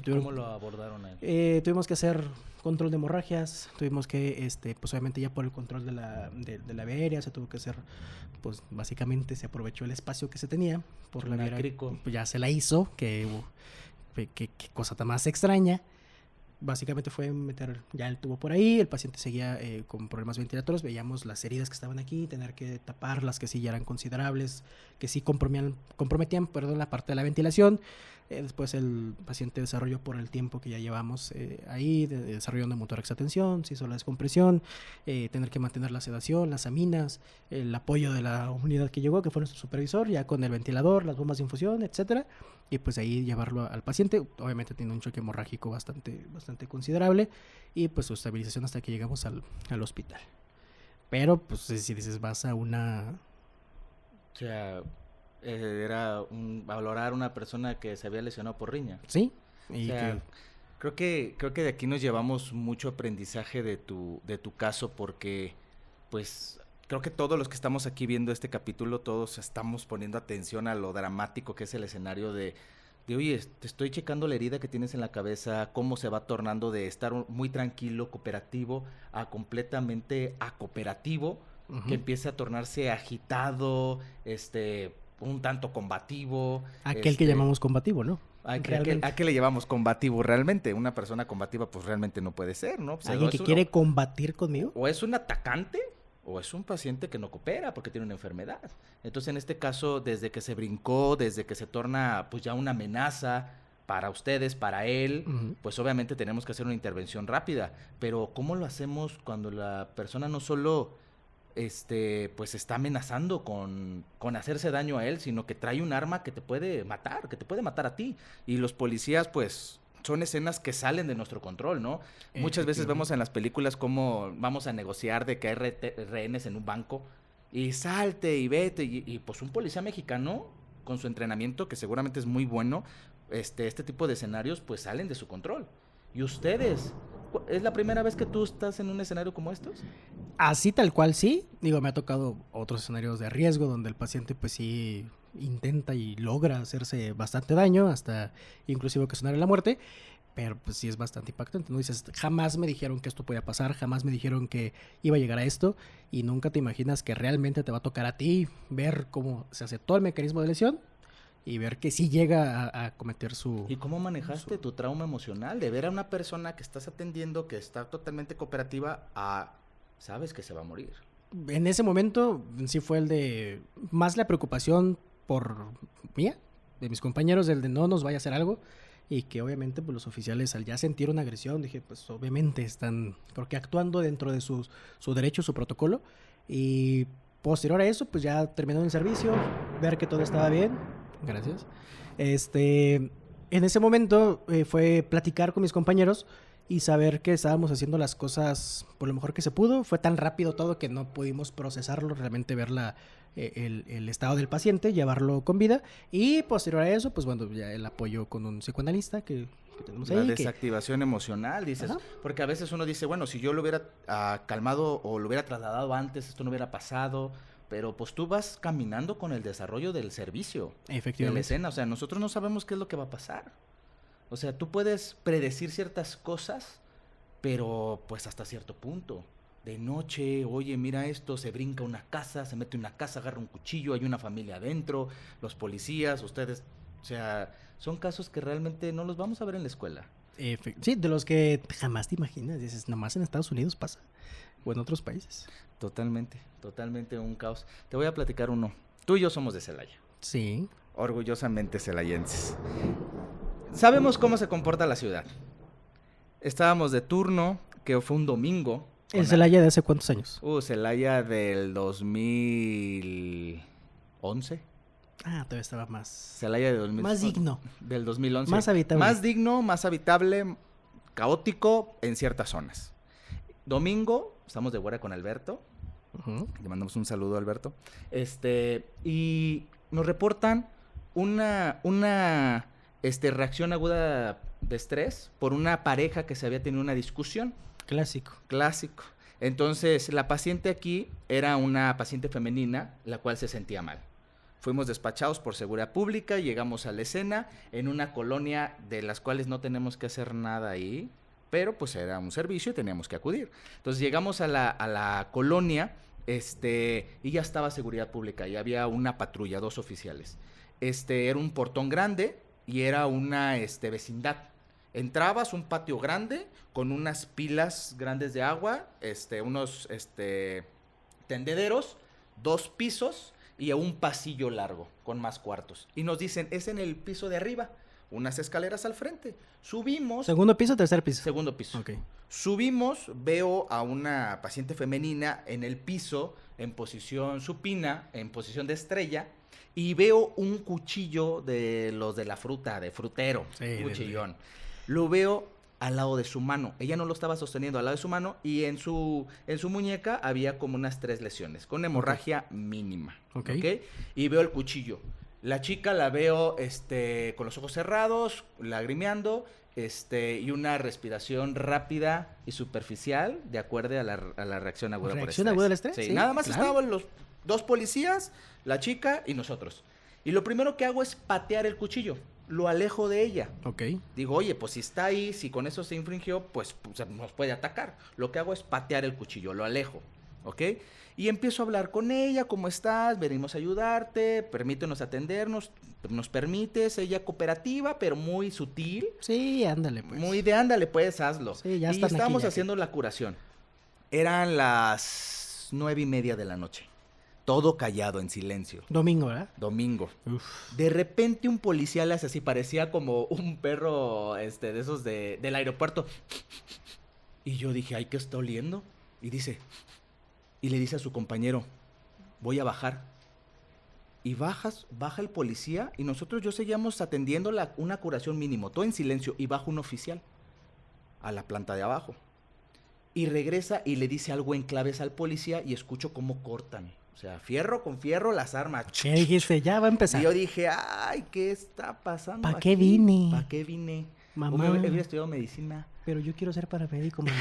Speaker 1: ¿Cómo lo abordaron a él?
Speaker 2: Tuvimos que hacer control de hemorragias, tuvimos que, pues obviamente ya por el control de la vía aérea, se tuvo que hacer, pues básicamente se aprovechó el espacio que se tenía, por la vía aérea, pues ya se la hizo, qué cosa tan más extraña. Básicamente fue meter ya el tubo por ahí, el paciente seguía con problemas ventilatorios, veíamos las heridas que estaban aquí, tener que taparlas, que sí ya eran considerables, que sí comprometían la parte de la ventilación. Después el paciente desarrolló, por el tiempo que ya llevamos ahí, desarrollando motor exatención, se hizo la descompresión, tener que mantener la sedación, las aminas, el apoyo de la unidad que llegó, que fue nuestro supervisor, ya con el ventilador, las bombas de infusión, etcétera, y pues ahí llevarlo al paciente. Obviamente tiene un choque hemorrágico bastante considerable, y pues su estabilización hasta que llegamos al hospital. Pero pues si dices, vas a una...
Speaker 1: O sea, era valorar a una persona que se había lesionado por riña.
Speaker 2: Sí.
Speaker 1: Y creo que de aquí nos llevamos mucho aprendizaje de tu caso, porque pues creo que todos los que estamos aquí viendo este capítulo, todos estamos poniendo atención a lo dramático que es el escenario de oye, te estoy checando la herida que tienes en la cabeza, cómo se va tornando de estar muy tranquilo, cooperativo, a completamente acooperativo, que empiece a tornarse agitado, un tanto combativo.
Speaker 2: Aquel que llamamos combativo, ¿no?
Speaker 1: ¿A qué le llamamos combativo realmente? Una persona combativa pues realmente no puede ser, ¿no? Pues,
Speaker 2: ¿alguien que quiere combatir conmigo?
Speaker 1: O es un atacante o es un paciente que no coopera porque tiene una enfermedad. Entonces, en este caso, desde que se brincó, desde que se torna pues ya una amenaza para ustedes, para él, pues obviamente tenemos que hacer una intervención rápida. Pero ¿cómo lo hacemos cuando la persona no solo pues está amenazando con hacerse daño a él, sino que trae un arma que te puede matar a ti? Y los policías, pues, son escenas que salen de nuestro control, ¿no? Muchas veces vemos en las películas cómo vamos a negociar de que hay rehenes en un banco y salte y vete, y pues un policía mexicano con su entrenamiento, que seguramente es muy bueno, este tipo de escenarios pues salen de su control. ¿Y ustedes? ¿Es la primera vez que tú estás en un escenario como estos?
Speaker 2: Así tal cual sí. Digo, me ha tocado otros escenarios de riesgo donde el paciente pues sí intenta y logra hacerse bastante daño, hasta inclusive ocasionar la muerte, pero pues sí es bastante impactante, ¿no? Dices, jamás me dijeron que esto podía pasar, jamás me dijeron que iba a llegar a esto, y nunca te imaginas que realmente te va a tocar a ti ver cómo se hace todo el mecanismo de lesión y ver que sí llega a cometer su...
Speaker 1: ¿Y cómo manejaste tu trauma emocional de ver a una persona que estás atendiendo, que está totalmente cooperativa, a sabes que se va a morir?
Speaker 2: En ese momento sí fue el de más la preocupación por mía, de mis compañeros, el de no nos vaya a hacer algo, y que obviamente pues los oficiales al ya sentir una agresión, dije pues obviamente están, creo que actuando dentro de su derecho, su protocolo, y posterior a eso pues ya terminó el servicio, ver que todo estaba bien, gracias. En ese momento fue platicar con mis compañeros y saber que estábamos haciendo las cosas por lo mejor que se pudo. Fue tan rápido todo que no pudimos procesarlo, realmente ver el estado del paciente, llevarlo con vida, y posterior a eso, pues bueno, ya el apoyo con un psicoanalista que tenemos ahí.
Speaker 1: La desactivación emocional, dices, ajá, porque a veces uno dice, bueno, si yo lo hubiera calmado o lo hubiera trasladado antes, esto no hubiera pasado, pero pues tú vas caminando con el desarrollo del servicio, de la escena, o sea, nosotros no sabemos qué es lo que va a pasar. O sea, tú puedes predecir ciertas cosas, pero pues hasta cierto punto. De noche, oye, mira esto, se brinca una casa, se mete una casa, agarra un cuchillo, hay una familia adentro, los policías, ustedes, o sea, son casos que realmente no los vamos a ver en la escuela.
Speaker 2: Sí, de los que jamás te imaginas, dices, nomás en Estados Unidos pasa, o en otros países.
Speaker 1: Totalmente un caos. Te voy a platicar uno. Tú y yo somos de Celaya.
Speaker 2: Sí.
Speaker 1: Orgullosamente celayenses. Sabemos cómo se comporta la ciudad. Estábamos de turno, que fue un domingo.
Speaker 2: ¿El Celaya de hace cuántos años?
Speaker 1: Celaya del 2011.
Speaker 2: Ah, todavía estaba más...
Speaker 1: Celaya de 2011.
Speaker 2: Más digno.
Speaker 1: Del 2011.
Speaker 2: Más habitable.
Speaker 1: Más digno, más habitable, caótico en ciertas zonas. Domingo, estamos de guardia con Alberto. Le mandamos un saludo a Alberto. Y nos reportan una reacción aguda de estrés por una pareja que se había tenido una discusión. Clásico. Entonces, la paciente aquí era una paciente femenina, la cual se sentía mal. Fuimos despachados por seguridad pública, llegamos a la escena en una colonia de las cuales no tenemos que hacer nada ahí, pero pues era un servicio y teníamos que acudir. Entonces, llegamos a la colonia, y ya estaba seguridad pública, y había una patrulla, 2 oficiales. Era un portón grande y era una vecindad. Entrabas, un patio grande con unas pilas grandes de agua, unos tendederos, 2 pisos y un pasillo largo con más cuartos. Y nos dicen, es en el piso de arriba, unas escaleras al frente. Subimos.
Speaker 2: ¿Segundo piso o tercer piso?
Speaker 1: Segundo piso.
Speaker 2: Ok.
Speaker 1: Subimos, veo a una paciente femenina en el piso, en posición supina, en posición de estrella, y veo un cuchillo de los de la fruta, de frutero, sí, cuchillón. Lo veo al lado de su mano. Ella no lo estaba sosteniendo, al lado de su mano, y en su muñeca había como unas 3 lesiones, con hemorragia mínima. ¿Okay? Y veo el cuchillo. La chica la veo con los ojos cerrados, lagrimeando, y una respiración rápida y superficial, de acuerdo a la reacción aguda por estrés.
Speaker 2: ¿Reacción aguda del estrés?
Speaker 1: Sí, nada más estaban los 2 policías, la chica y nosotros. Y lo primero que hago es patear el cuchillo. Lo alejo de ella.
Speaker 2: Ok.
Speaker 1: Digo, oye, pues si está ahí, si con eso se infringió, pues nos puede atacar. Lo que hago es patear el cuchillo, lo alejo, ¿ok? Y empiezo a hablar con ella, ¿cómo estás? Venimos a ayudarte, permítenos atendernos, nos permites, ella cooperativa, pero muy sutil.
Speaker 2: Sí, ándale pues.
Speaker 1: Muy de ándale pues, hazlo.
Speaker 2: Sí, ya
Speaker 1: y estábamos haciendo la curación. Eran las 9:30 de la noche. Todo callado, en silencio.
Speaker 2: Domingo, ¿verdad?
Speaker 1: Domingo.
Speaker 2: Uf.
Speaker 1: De repente un policía le hace así, parecía como un perro de esos del aeropuerto. Y yo dije, ay, ¿qué está oliendo? Y le dice a su compañero, voy a bajar. Y baja el policía y yo seguíamos atendiendo una curación mínimo, todo en silencio, y baja un oficial a la planta de abajo. Y regresa y le dice algo en claves al policía y escucho cómo cortan. sea, fierro con fierro, las armas.
Speaker 2: ¿Qué dijiste? Ya va a empezar.
Speaker 1: Y yo dije, ay, ¿qué está pasando
Speaker 2: ¿Para
Speaker 1: aquí?
Speaker 2: qué vine?
Speaker 1: ¿Para qué vine?
Speaker 2: Mamá.
Speaker 1: Hubiera estudiado medicina.
Speaker 2: Pero yo quiero ser paramédico, mamá.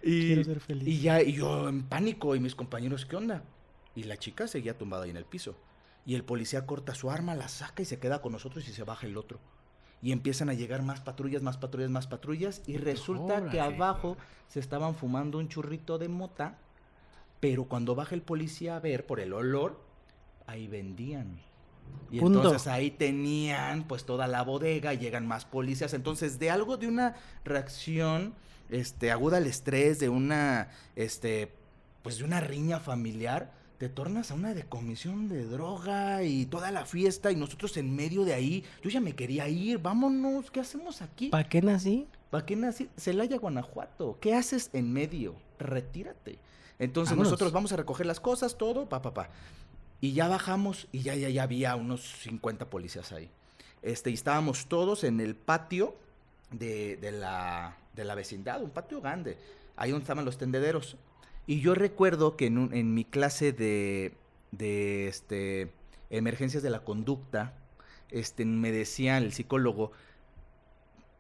Speaker 1: Y,
Speaker 2: Quiero ser feliz.
Speaker 1: y yo en pánico, y mis compañeros, ¿qué onda? Y la chica seguía tumbada ahí en el piso. Y el policía corta su arma, la saca y se queda con nosotros y se baja el otro. Y empiezan a llegar más patrullas, más patrullas, más patrullas. Y resulta que abajo se estaban fumando un churrito de mota. Pero cuando baja el policía a ver por el olor, ahí vendían. Y
Speaker 2: Punto.
Speaker 1: entonces ahí tenían pues toda la bodega, y llegan más policías. Entonces de algo, de una reacción aguda al estrés, de una pues de una riña familiar, te tornas a una decomisión de droga y toda la fiesta, y nosotros en medio de ahí. Yo ya me quería ir, vámonos, ¿qué hacemos aquí?
Speaker 2: ¿Para qué nací?
Speaker 1: ¿Para qué nací? Celaya, Guanajuato. ¿Qué haces en medio? Retírate. Entonces
Speaker 2: Vámonos.
Speaker 1: nosotros vamos a recoger las cosas, todo, Y ya bajamos y ya había unos 50 policías ahí. Y estábamos todos en el patio de la vecindad, un patio grande, ahí donde estaban los tendederos. Y yo recuerdo que en mi clase de emergencias de la conducta, me decía el psicólogo,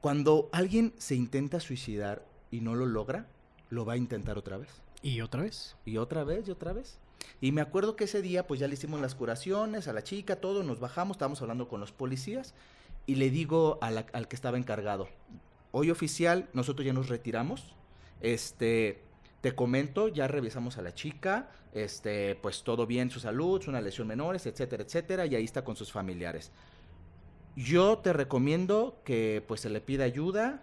Speaker 1: cuando alguien se intenta suicidar y no lo logra, lo va a intentar otra vez.
Speaker 2: ¿Y otra vez?
Speaker 1: Y otra vez, y otra vez. Y me acuerdo que ese día pues ya le hicimos las curaciones a la chica, todo, nos bajamos, estábamos hablando con los policías y le digo al que estaba encargado, hoy oficial, nosotros ya nos retiramos, te comento, ya revisamos a la chica, pues todo bien, su salud, una lesión menores, etcétera, etcétera, y ahí está con sus familiares. Yo te recomiendo que pues se le pida ayuda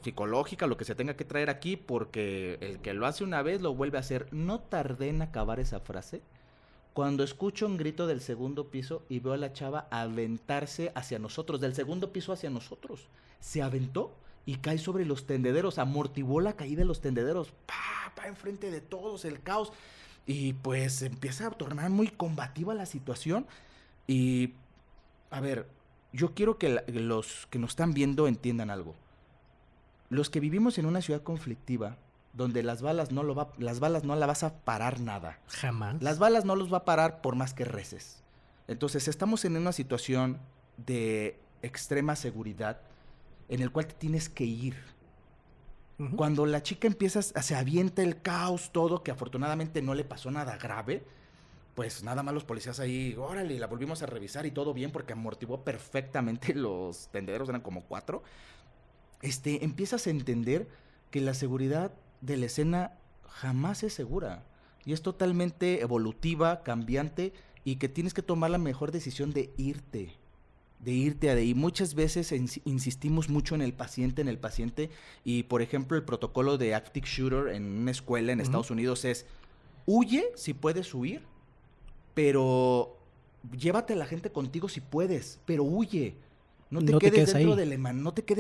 Speaker 1: psicológica, lo que se tenga que traer aquí, porque el que lo hace una vez lo vuelve a hacer. No tardé en acabar esa frase cuando escucho un grito del segundo piso y veo a la chava aventarse hacia nosotros, del segundo piso hacia nosotros. Se aventó y cae sobre los tendederos, amortiguó la caída de los tendederos, pa enfrente de todos, el caos. Y pues empieza a tornar muy combativa la situación. Y a ver, yo quiero que los que nos están viendo entiendan algo. Los que vivimos en una ciudad conflictiva, donde las balas no la vas a parar nada.
Speaker 2: Jamás.
Speaker 1: Las balas no los va a parar por más que reces. Entonces estamos en una situación de extrema seguridad en el cual te tienes que ir.
Speaker 2: Uh-huh.
Speaker 1: Cuando la chica se avienta el caos, todo, que afortunadamente no le pasó nada grave, pues nada más los policías ahí, órale, la volvimos a revisar y todo bien porque amortiguó perfectamente los tendederos, eran como 4. Empiezas a entender que la seguridad de la escena jamás es segura y es totalmente evolutiva, cambiante, y que tienes que tomar la mejor decisión de irte. Y muchas veces insistimos mucho en el paciente, y por ejemplo el protocolo de active shooter en una escuela en Estados Unidos es: huye si puedes huir, pero llévate a la gente contigo si puedes, pero huye. No te quedes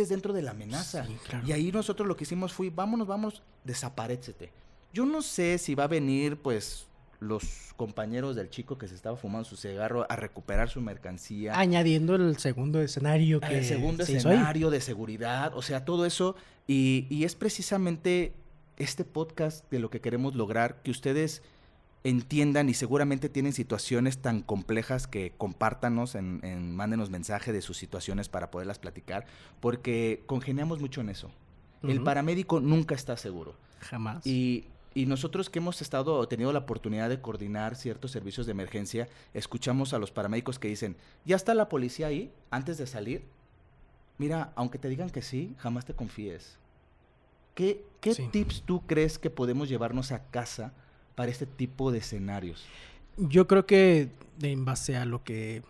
Speaker 1: dentro de la amenaza.
Speaker 2: Sí, claro.
Speaker 1: Y ahí nosotros lo que hicimos fue, vámonos, desaparécete. Yo no sé si va a venir, pues, los compañeros del chico que se estaba fumando su cigarro a recuperar su mercancía.
Speaker 2: Añadiendo el segundo escenario que
Speaker 1: el segundo
Speaker 2: se hizo ahí.
Speaker 1: escenario de seguridad, o sea, todo eso. Y es precisamente este podcast de lo que queremos lograr, que ustedes entiendan, y seguramente tienen situaciones tan complejas, que compártanos, mándenos mensaje de sus situaciones para poderlas platicar, porque congeniamos mucho en eso. Uh-huh. El paramédico nunca está seguro.
Speaker 2: Jamás.
Speaker 1: Y nosotros que hemos tenido la oportunidad de coordinar ciertos servicios de emergencia, escuchamos a los paramédicos que dicen, ya está la policía ahí, antes de salir, mira, aunque te digan que sí, jamás te confíes. ¿Qué tips tú crees que podemos llevarnos a casa para este tipo de escenarios?
Speaker 2: Yo creo que en base a lo que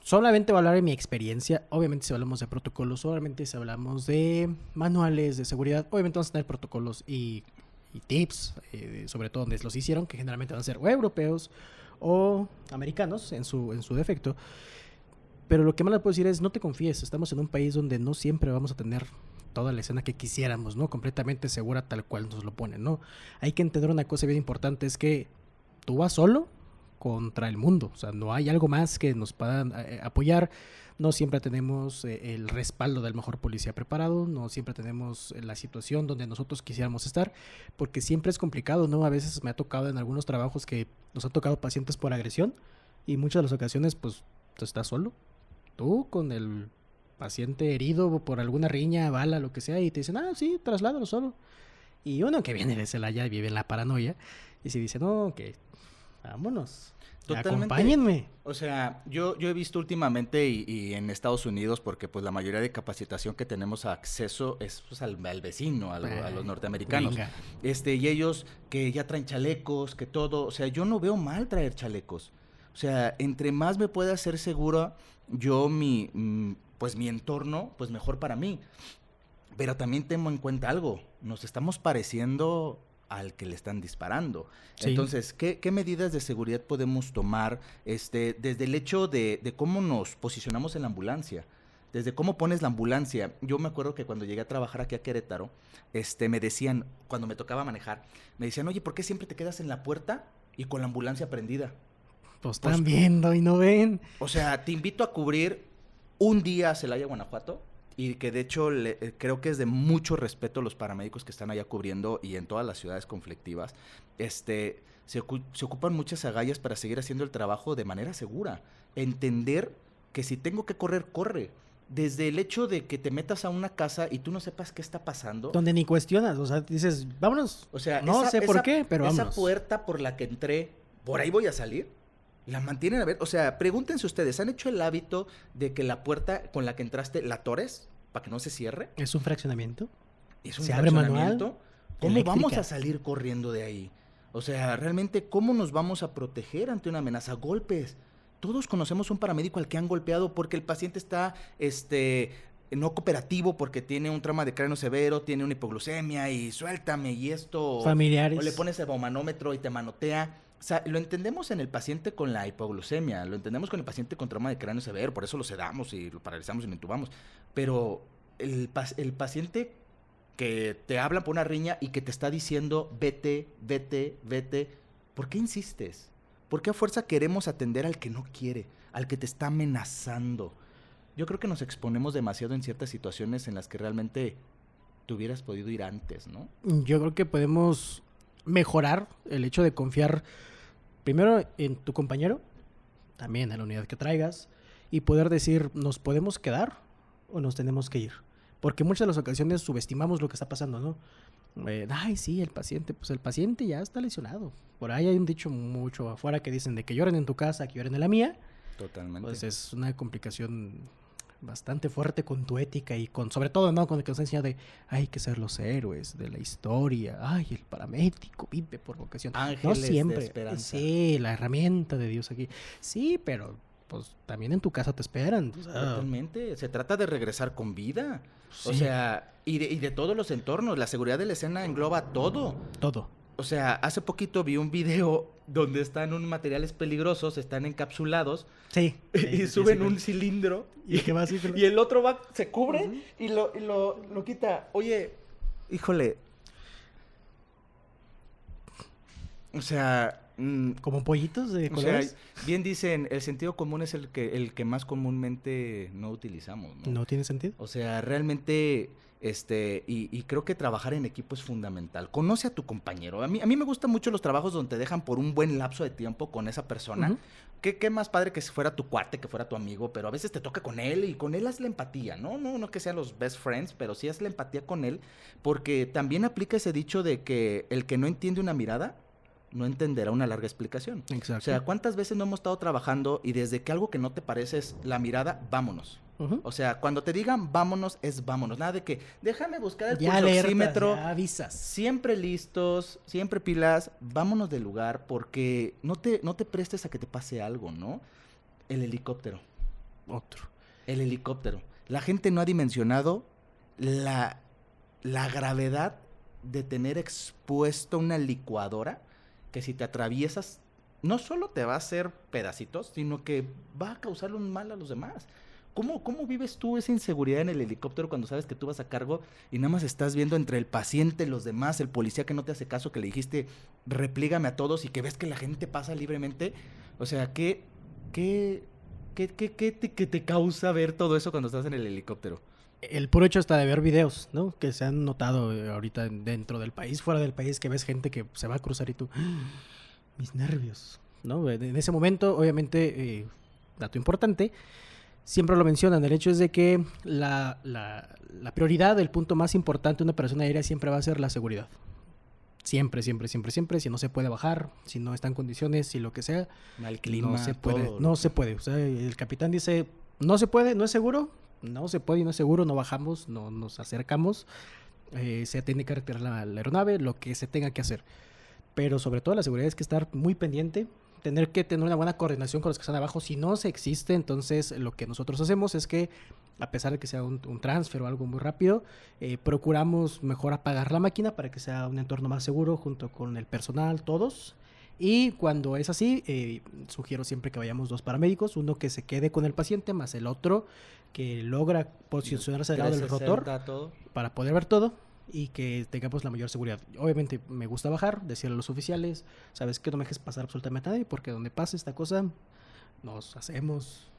Speaker 2: solamente voy a hablar de mi experiencia, obviamente si hablamos de protocolos, obviamente si hablamos de manuales de seguridad, obviamente vamos a tener protocolos y tips, sobre todo donde los hicieron, que generalmente van a ser o europeos o americanos en su defecto. Pero lo que más les puedo decir es, no te confíes, estamos en un país donde no siempre vamos a tener toda la escena que quisiéramos, ¿no? Completamente segura tal cual nos lo ponen, ¿no? Hay que entender una cosa bien importante, es que tú vas solo contra el mundo. O sea, no hay algo más que nos puedan apoyar. No siempre tenemos el respaldo del mejor policía preparado, no siempre tenemos la situación donde nosotros quisiéramos estar, porque siempre es complicado, ¿no? A veces me ha tocado en algunos trabajos que nos han tocado pacientes por agresión y muchas de las ocasiones, pues, tú estás solo. Tú con el paciente herido por alguna riña, bala, lo que sea, y te dicen, sí, trasládalo solo. Y uno que viene de Celaya vive en la paranoia y se dice, no, que vámonos.
Speaker 1: Totalmente.
Speaker 2: Acompáñenme.
Speaker 1: O sea, yo he visto últimamente y en Estados Unidos, porque pues la mayoría de capacitación que tenemos acceso es pues, al vecino, a los norteamericanos.
Speaker 2: Venga.
Speaker 1: Y ellos que ya traen chalecos, que todo. O sea, yo no veo mal traer chalecos. O sea, entre más me pueda hacer seguro yo mi entorno, pues mejor para mí. Pero también tengo en cuenta algo. Nos estamos pareciendo al que le están disparando. Sí. Entonces, ¿qué medidas de seguridad podemos tomar desde el hecho de cómo nos posicionamos en la ambulancia? Desde cómo pones la ambulancia. Yo me acuerdo que cuando llegué a trabajar aquí a Querétaro, me decían, cuando me tocaba manejar, me decían, oye, ¿por qué siempre te quedas en la puerta y con la ambulancia prendida?
Speaker 2: Pues están viendo y no ven.
Speaker 1: O sea, te invito a cubrir un día a Celaya, Guanajuato, y que de hecho creo que es de mucho respeto los paramédicos que están allá cubriendo y en todas las ciudades conflictivas, se ocupan muchas agallas para seguir haciendo el trabajo de manera segura. Entender que si tengo que correr, corre. Desde el hecho de que te metas a una casa y tú no sepas qué está pasando.
Speaker 2: Donde ni cuestionas, o sea, dices, vámonos.
Speaker 1: O sea,
Speaker 2: no sé por qué, pero vámonos.
Speaker 1: Esa puerta por la que entré, ¿por ahí voy a salir? La mantienen a ver, o sea, pregúntense ustedes, ¿han hecho el hábito de que la puerta con la que entraste la atores para que no se cierre?
Speaker 2: ¿Es un fraccionamiento?
Speaker 1: ¿Es un
Speaker 2: ¿Se abre
Speaker 1: fraccionamiento?
Speaker 2: manual?
Speaker 1: ¿Cómo
Speaker 2: Eléctrica.
Speaker 1: vamos a salir corriendo de ahí? O sea, realmente, ¿cómo nos vamos a proteger ante una amenaza? Golpes. Todos conocemos un paramédico al que han golpeado porque el paciente está, no cooperativo porque tiene un trauma de cráneo severo, tiene una hipoglucemia y suéltame y esto.
Speaker 2: Familiares.
Speaker 1: O le pones el baumanómetro y te manotea. O sea, lo entendemos en el paciente con la hipoglucemia, lo entendemos con el paciente con trauma de cráneo severo, por eso lo sedamos y lo paralizamos y lo intubamos. Pero el paciente que te habla por una riña y que te está diciendo vete, vete, vete, ¿por qué insistes? ¿Por qué a fuerza queremos atender al que no quiere, al que te está amenazando? Yo creo que nos exponemos demasiado en ciertas situaciones en las que realmente te hubieras podido ir antes, ¿no?
Speaker 2: Yo creo que podemos mejorar el hecho de confiar primero en tu compañero, también en la unidad que traigas, y poder decir, ¿nos podemos quedar o nos tenemos que ir? Porque muchas de las ocasiones subestimamos lo que está pasando, ¿no? Ay, sí, el paciente ya está lesionado. Por ahí hay un dicho mucho afuera que dicen de que lloren en tu casa, que lloren en la mía.
Speaker 1: Totalmente.
Speaker 2: Pues es una complicación bastante fuerte con tu ética y con, sobre todo, ¿no? Con el que nos enseña de hay que ser los héroes de la historia. Ay, el paramédico vive por vocación.
Speaker 1: Ángeles
Speaker 2: no siempre.
Speaker 1: de esperanza.
Speaker 2: Sí, la herramienta de Dios aquí. Sí, pero pues también en tu casa te esperan. O sea,
Speaker 1: totalmente. Se trata de regresar con vida.
Speaker 2: Sí.
Speaker 1: O sea, y de todos los entornos. La seguridad de la escena engloba todo.
Speaker 2: Todo.
Speaker 1: O sea, hace poquito vi un video donde están unos materiales peligrosos, están encapsulados.
Speaker 2: Sí.
Speaker 1: Y suben un cilindro.
Speaker 2: Y que va así.
Speaker 1: Y el otro va, se cubre y lo quita. Oye, híjole. O sea,
Speaker 2: como pollitos de colores.
Speaker 1: O sea, bien dicen, el sentido común es el que más comúnmente no utilizamos, ¿no?
Speaker 2: ¿No tiene sentido?
Speaker 1: O sea, realmente, y creo que trabajar en equipo es fundamental. Conoce a tu compañero. A mí me gustan mucho los trabajos donde te dejan por un buen lapso de tiempo con esa persona.
Speaker 2: Uh-huh.
Speaker 1: ¿Qué más padre que si fuera tu cuate, que fuera tu amigo, pero a veces te toca con él y con él haz la empatía, ¿no? No que sean los best friends, pero sí haz la empatía con él, porque también aplica ese dicho de que el que no entiende una mirada no entenderá una larga explicación.
Speaker 2: Exacto.
Speaker 1: O sea, ¿cuántas veces no hemos estado trabajando y desde que algo que no te parece es la mirada, vámonos?
Speaker 2: Uh-huh.
Speaker 1: O sea, cuando te digan vámonos, es vámonos. Nada de que déjame buscar el
Speaker 2: ya
Speaker 1: pulsoxímetro.
Speaker 2: Ya avisas.
Speaker 1: Siempre listos, siempre pilas, vámonos del lugar porque no te prestes a que te pase algo, ¿no? El helicóptero.
Speaker 2: Otro.
Speaker 1: El helicóptero. La gente no ha dimensionado la gravedad de tener expuesto una licuadora que si te atraviesas, no solo te va a hacer pedacitos, sino que va a causarle un mal a los demás. ¿Cómo vives tú esa inseguridad en el helicóptero cuando sabes que tú vas a cargo y nada más estás viendo entre el paciente, los demás, el policía que no te hace caso, que le dijiste replígame a todos y que ves que la gente pasa libremente? O sea, ¿qué te causa ver todo eso cuando estás en el helicóptero?
Speaker 2: El puro hecho hasta de ver videos, ¿no? Que se han notado ahorita dentro del país, fuera del país, que ves gente que se va a cruzar y tú, mis nervios, ¿no? En ese momento, obviamente, dato importante, siempre lo mencionan, el hecho es de que la prioridad, el punto más importante de una operación aérea siempre va a ser la seguridad. Siempre, siempre, siempre, siempre. Si no se puede bajar, si no está en condiciones, si lo que sea,
Speaker 1: El clima,
Speaker 2: no se puede.
Speaker 1: todo.
Speaker 2: No se puede. O sea, el capitán dice, no se puede, no es seguro. No se puede y no es seguro, no bajamos, no nos acercamos. Se tiene que retirar la aeronave, lo que se tenga que hacer. Pero sobre todo la seguridad es que estar muy pendiente, tener que tener una buena coordinación con los que están abajo. Si no se existe, entonces lo que nosotros hacemos es que, a pesar de que sea un transfer o algo muy rápido, procuramos mejor apagar la máquina para que sea un entorno más seguro junto con el personal, todos. Y cuando es así, sugiero siempre que vayamos 2 paramédicos, uno que se quede con el paciente, más el otro que logra posicionarse del lado del rotor
Speaker 1: todo.
Speaker 2: para poder ver todo y que tengamos la mayor seguridad. Obviamente me gusta bajar, decirle a los oficiales, sabes que no me dejes pasar absolutamente a nadie porque donde pase esta cosa nos hacemos.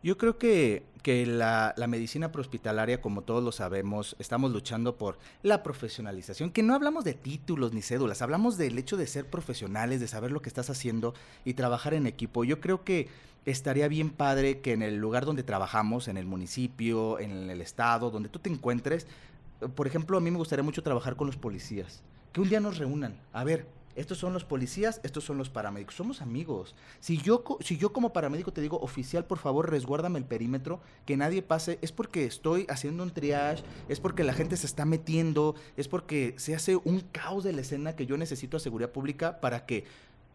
Speaker 1: Yo creo que la medicina prehospitalaria, como todos lo sabemos, estamos luchando por la profesionalización, que no hablamos de títulos ni cédulas, hablamos del hecho de ser profesionales, de saber lo que estás haciendo y trabajar en equipo. Yo creo que estaría bien padre que en el lugar donde trabajamos, en el municipio, en el estado, donde tú te encuentres, por ejemplo, a mí me gustaría mucho trabajar con los policías, que un día nos reúnan, a ver, estos son los policías, estos son los paramédicos. Somos amigos. Si yo como paramédico te digo, oficial, por favor, resguárdame el perímetro, que nadie pase, es porque estoy haciendo un triage, es porque la gente se está metiendo, es porque se hace un caos de la escena que yo necesito a seguridad pública para que,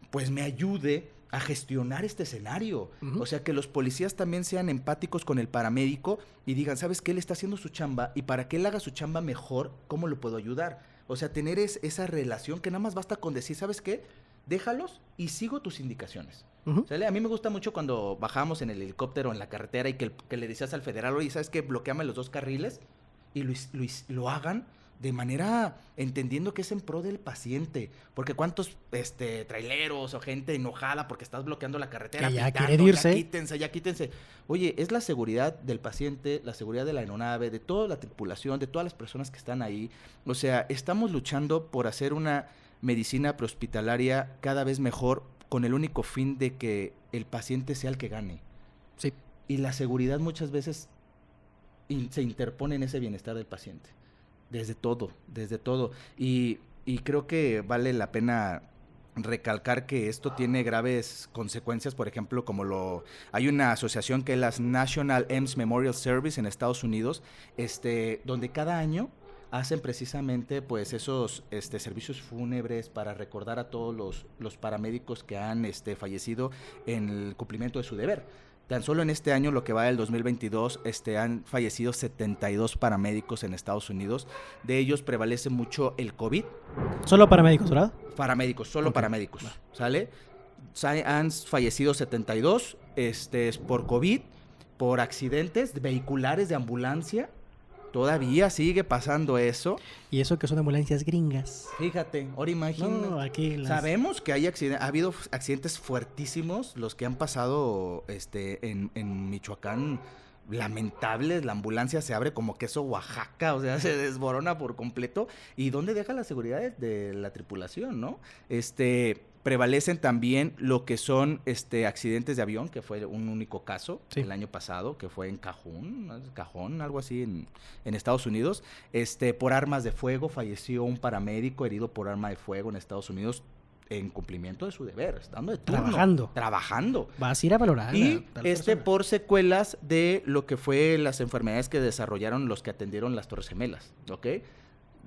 Speaker 1: pues, me ayude a gestionar este escenario. O sea, que los policías también sean empáticos con el paramédico y digan, ¿sabes qué? Él está haciendo su chamba y para que él haga su chamba mejor, ¿cómo lo puedo ayudar? O sea, tener esa relación que nada más basta con decir, ¿sabes qué? Déjalos y sigo tus indicaciones. ¿Sale? A mí me gusta mucho cuando bajamos en el helicóptero, en la carretera y que le decías al federal, oye, ¿sabes qué? Bloqueame los 2 carriles y lo hagan de manera entendiendo que es en pro del paciente. Porque cuántos traileros o gente enojada porque estás bloqueando la carretera.
Speaker 2: Que ya
Speaker 1: pitando,
Speaker 2: quiere irse.
Speaker 1: Ya quítense. Oye, es la seguridad del paciente, la seguridad de la aeronave, de toda la tripulación, de todas las personas que están ahí. O sea, estamos luchando por hacer una medicina prehospitalaria cada vez mejor con el único fin de que el paciente sea el que gane.
Speaker 2: Sí.
Speaker 1: Y la seguridad muchas veces se interpone en ese bienestar del paciente. Desde todo. Y creo que vale la pena recalcar que esto tiene graves consecuencias, por ejemplo, hay una asociación que es la National EMS Memorial Service en Estados Unidos, donde cada año hacen precisamente pues esos servicios fúnebres para recordar a todos los paramédicos que han fallecido en el cumplimiento de su deber. Tan solo en este año, lo que va del 2022, han fallecido 72 paramédicos en Estados Unidos. De ellos prevalece mucho el COVID.
Speaker 2: Solo paramédicos, ¿verdad?
Speaker 1: Paramédicos, solo
Speaker 2: Okay.
Speaker 1: paramédicos, ¿sale? Han fallecido 72 por COVID, por accidentes vehiculares de ambulancia. Todavía sigue pasando eso.
Speaker 2: Y eso que son ambulancias gringas.
Speaker 1: Fíjate, ahora imagínate.
Speaker 2: No, aquí
Speaker 1: Sabemos que ha habido accidentes fuertísimos, los que han pasado en Michoacán, lamentables. La ambulancia se abre como queso Oaxaca, o sea, se desborona por completo. ¿Y dónde deja la seguridad de la tripulación, no? Prevalecen también lo que son accidentes de avión, que fue un único caso el año pasado, que fue en Cajón, algo así en Estados Unidos. Por armas de fuego falleció un paramédico herido por arma de fuego en Estados Unidos en cumplimiento de su deber, estando de turno. Trabajando.
Speaker 2: Vas a ir a valorar.
Speaker 1: Y por secuelas de lo que fue las enfermedades que desarrollaron los que atendieron las Torres Gemelas, ¿ok?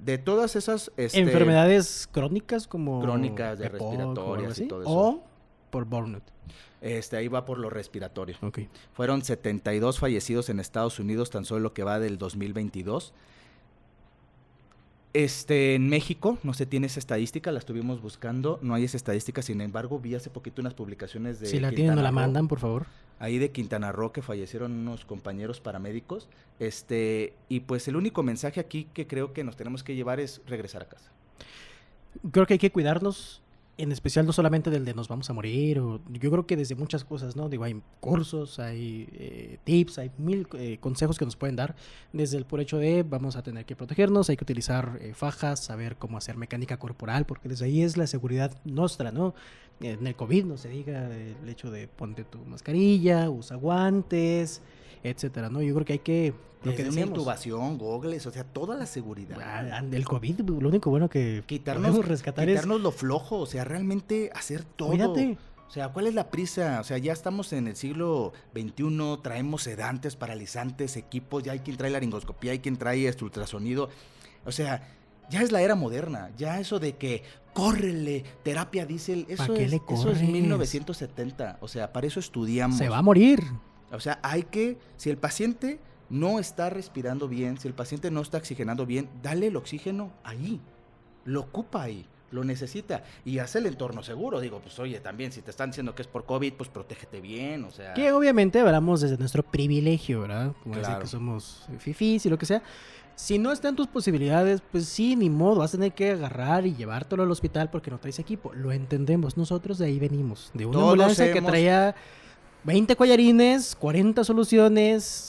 Speaker 1: De todas esas
Speaker 2: enfermedades crónicas como
Speaker 1: crónicas de respiratorias y todo eso.
Speaker 2: O por burnout.
Speaker 1: Ahí va por lo respiratorio.
Speaker 2: Okay.
Speaker 1: Fueron 72 fallecidos en Estados Unidos tan solo lo que va del 2022. En México no se tiene esa estadística, la estuvimos buscando, no hay esa estadística, sin embargo vi hace poquito unas publicaciones de
Speaker 2: si la tienen, no la mandan, por favor.
Speaker 1: Ahí de Quintana Roo, que fallecieron unos compañeros paramédicos, y pues el único mensaje aquí que creo que nos tenemos que llevar es regresar a casa.
Speaker 2: Creo que hay que cuidarnos, en especial no solamente del de nos vamos a morir, o yo creo que desde muchas cosas, ¿no? Digo, hay cursos, hay tips, hay mil consejos que nos pueden dar, desde el puro hecho de vamos a tener que protegernos, hay que utilizar fajas, saber cómo hacer mecánica corporal, porque desde ahí es la seguridad nuestra, ¿no? En el COVID no se diga el hecho de ponte tu mascarilla, usa guantes, etcétera, ¿no? Yo creo que hay que...
Speaker 1: Lo que una intubación, gogles, o sea, toda la seguridad.
Speaker 2: Del COVID, lo único bueno que podemos rescatar
Speaker 1: quitarnos lo flojo, o sea, realmente hacer todo.
Speaker 2: Cuídate.
Speaker 1: O sea, ¿cuál es la prisa? O sea, ya estamos en el siglo XXI, traemos sedantes, paralizantes, equipos, ya hay quien trae laringoscopía, hay quien trae ultrasonido. O sea, ya es la era moderna, ya eso de que córrele, terapia diésel, eso es 1970, o sea, para eso estudiamos.
Speaker 2: Se va a morir.
Speaker 1: O sea, si el paciente no está respirando bien, si el paciente no está oxigenando bien, dale el oxígeno ahí, lo ocupa ahí, lo necesita y hace el entorno seguro. Digo, pues oye, también si te están diciendo que es por COVID, pues protégete bien, o sea.
Speaker 2: Que obviamente hablamos desde nuestro privilegio, ¿verdad? Como
Speaker 1: claro.
Speaker 2: decir que somos fifís y lo que sea. Si no está en tus posibilidades, pues sí, ni modo, vas a tener que agarrar y llevártelo al hospital porque no traes equipo. Lo entendemos, nosotros de ahí venimos, de una ambulancia que traía 20 collarines, 40 soluciones,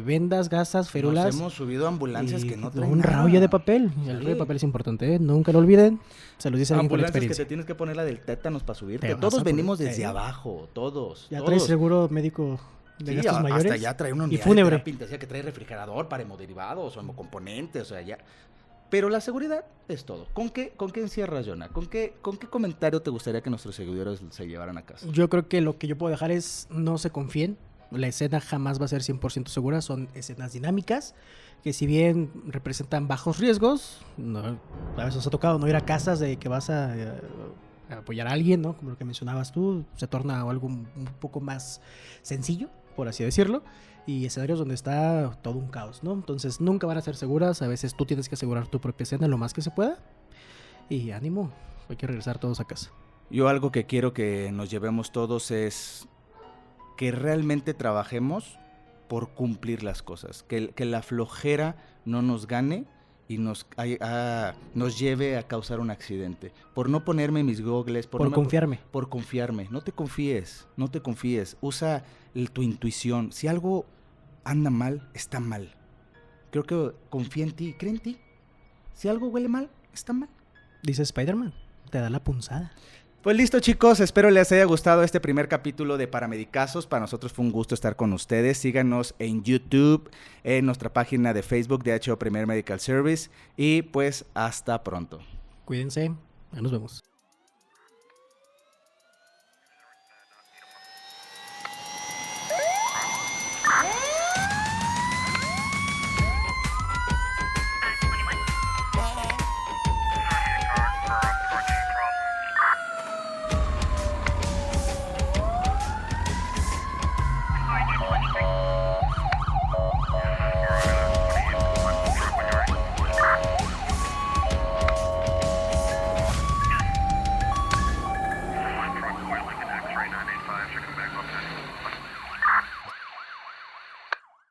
Speaker 2: vendas, gasas, férulas.
Speaker 1: Nos hemos subido a ambulancias que no traen
Speaker 2: un
Speaker 1: nada.
Speaker 2: rollo de papel. Sí. El rollo de papel es importante, ¿eh? Nunca lo olviden. Se los dice alguien con experiencia.
Speaker 1: Ambulancias que te tienes que poner la del tétanos para subirte. Todos venimos desde abajo, todos.
Speaker 2: ¿Ya traes seguro médico de gastos mayores?
Speaker 1: Hasta ya trae una unidad
Speaker 2: y fúnebre.
Speaker 1: de terapia que trae refrigerador para hemoderivados o hemocomponentes, o sea, ya... Pero la seguridad es todo. ¿Con qué encierras, Jonah? ¿Con qué comentario te gustaría que nuestros seguidores se llevaran a casa?
Speaker 2: Yo creo que lo que yo puedo dejar es no se confíen. La escena jamás va a ser 100% segura. Son escenas dinámicas que si bien representan bajos riesgos, a veces nos ha tocado no ir a casas de que vas a apoyar a alguien, ¿no? Como lo que mencionabas tú, se torna algo un poco más sencillo, por así decirlo. Y escenarios donde está todo un caos, ¿no? Entonces nunca van a ser seguras. A veces tú tienes que asegurar tu propia escena lo más que se pueda. Y ánimo, hay que regresar todos a casa.
Speaker 1: Yo algo que quiero que nos llevemos todos es que realmente trabajemos por cumplir las cosas. Que la flojera no nos gane y nos lleve a causar un accidente. Por no ponerme mis gogles.
Speaker 2: Por confiarme.
Speaker 1: Por confiarme. No te confíes. Usa tu intuición. Si algo anda mal, está mal. Creo que confía en ti, cree en ti. Si algo huele mal, está mal.
Speaker 2: Dice Spider-Man, te da la punzada.
Speaker 1: Pues listo, chicos, espero les haya gustado este primer capítulo de Paramedicazos. Para nosotros fue un gusto estar con ustedes. Síganos en YouTube, en nuestra página de Facebook de HO Premier Medical Service y pues hasta pronto.
Speaker 2: Cuídense, ya nos vemos.
Speaker 3: Right now.